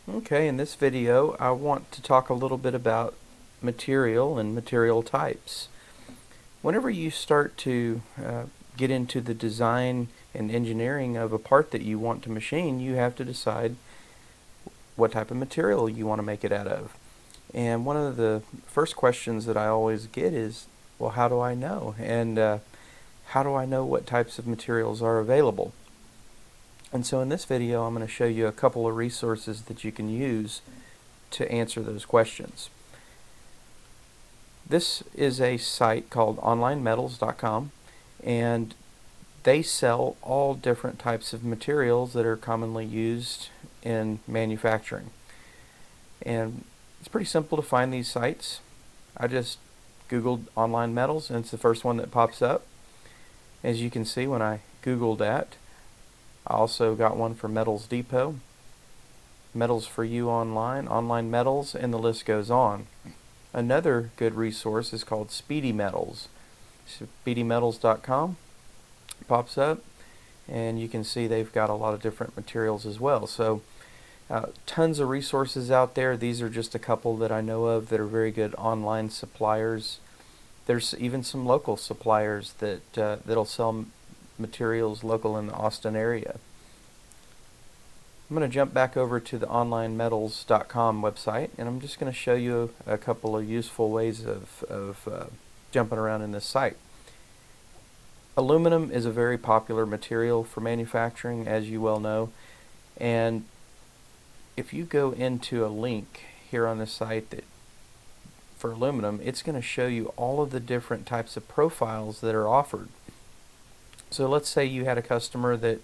Okay, in this video I want to talk a little bit about material and material types. Whenever you start to get into the design and engineering of a part that you want to machine, you have to decide what type of material you want to make it out of. And one of the first questions that I always get is, well, how do I know? And how do I know what types of materials are available? And so in this video I'm going to show you a couple of resources that you can use to answer those questions. This is a site called onlinemetals.com, and they sell all different types of materials that are commonly used in manufacturing. And it's pretty simple to find these sites. I just Googled online metals and it's the first one that pops up. As you can see, when I Googled that, I also got one for Metals Depot, Metals for You Online, Online Metals, and the list goes on. Another good resource is called Speedy Metals. SpeedyMetals.com pops up, and you can see they've got a lot of different materials as well. So tons of resources out there. These are just a couple that I know of that are very good online suppliers. There's even some local suppliers that that'll sell materials local in the Austin area. I'm going to jump back over to the onlinemetals.com website, and I'm just going to show you a couple of useful ways of jumping around in this site. Aluminum is a very popular material for manufacturing, as you well know, and if you go into a link here on this site that for aluminum, it's going to show you all of the different types of profiles that are offered. So let's say you had a customer that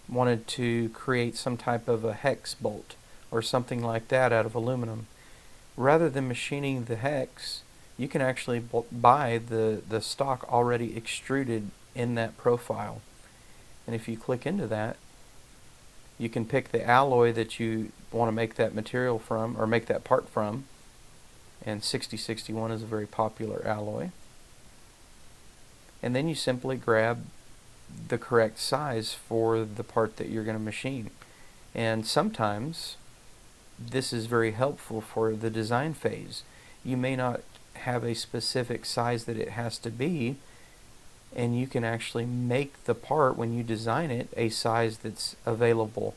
wanted to create some type of a hex bolt or something like that out of aluminum. Rather than machining the hex, you can actually buy the stock already extruded in that profile. And if you click into that, you can pick the alloy that you want to make that material from, or make that part from, and 6061 is a very popular alloy. And then you simply grab the correct size for the part that you're going to machine. And sometimes this is very helpful for the design phase. You may not have a specific size that it has to be, and you can actually make the part, when you design it, a size that's available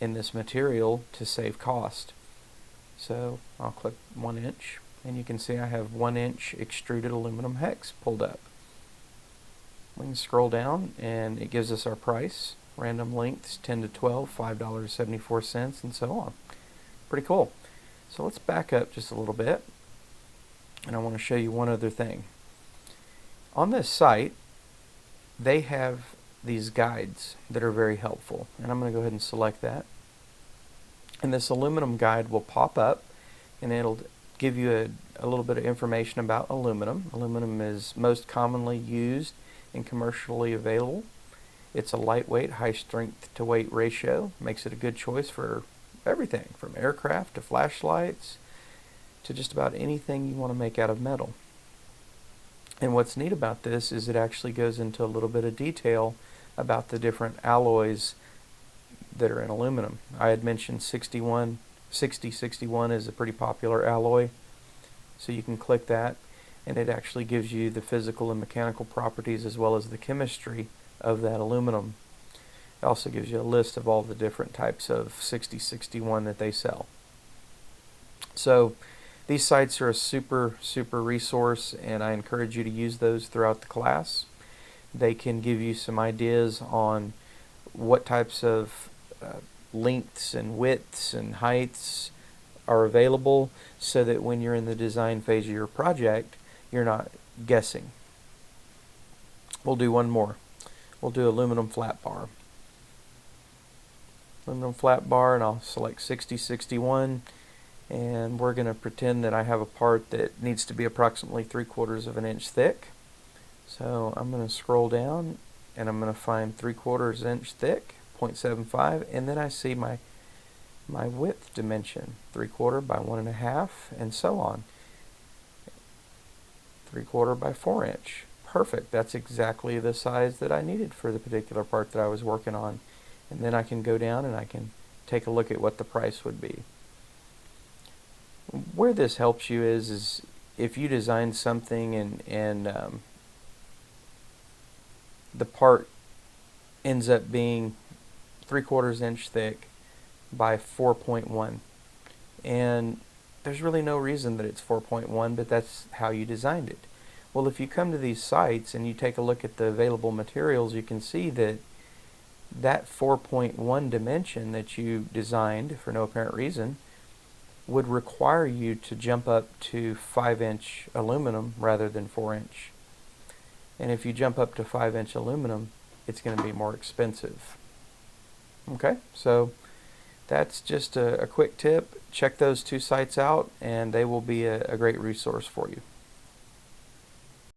in this material to save cost. So I'll click 1 inch, and you can see I have 1 inch extruded aluminum hex pulled up. We can scroll down and it gives us our price, random lengths 10 to 12, $5.74, and so on. Pretty cool. So let's back up just a little bit, and I want to show you one other thing. On this site, they have these guides that are very helpful, and I'm going to go ahead and select that. And this aluminum guide will pop up, and it'll give you a little bit of information about aluminum. Aluminum is most commonly used and commercially available. It's a lightweight, high strength to weight ratio. Makes it a good choice for everything from aircraft to flashlights to just about anything you want to make out of metal. And what's neat about this is it actually goes into a little bit of detail about the different alloys that are in aluminum. I had mentioned 6061 is a pretty popular alloy, so you can click that, and it actually gives you the physical and mechanical properties as well as the chemistry of that aluminum. It also gives you a list of all the different types of 6061 that they sell. So these sites are a super resource, and I encourage you to use those throughout the class. They can give you some ideas on what types of lengths and widths and heights are available, so that when you're in the design phase of your project, you're not guessing. We'll do one more. We'll do aluminum flat bar. Aluminum flat bar, and I'll select 6061, and we're going to pretend that I have a part that needs to be approximately 3/4 of an inch thick. So I'm going to scroll down, and I'm going to find 3/4 inch thick, 0.75, and then I see my width dimension, 3/4 by 1.5, and so on. 3/4 by 4 inch. Perfect. That's exactly the size that I needed for the particular part that I was working on. And then I can go down and I can take a look at what the price would be. Where this helps you is if you design something and the part ends up being 3/4 inch thick by 4.1, and there's really no reason that it's 4.1, but that's how you designed it. Well, if you come to these sites and you take a look at the available materials, you can see that that 4.1 dimension that you designed for no apparent reason would require you to jump up to 5-inch aluminum rather than 4-inch. And if you jump up to 5-inch aluminum, it's going to be more expensive. Okay, so that's just a quick tip. Check those two sites out, and they will be a great resource for you.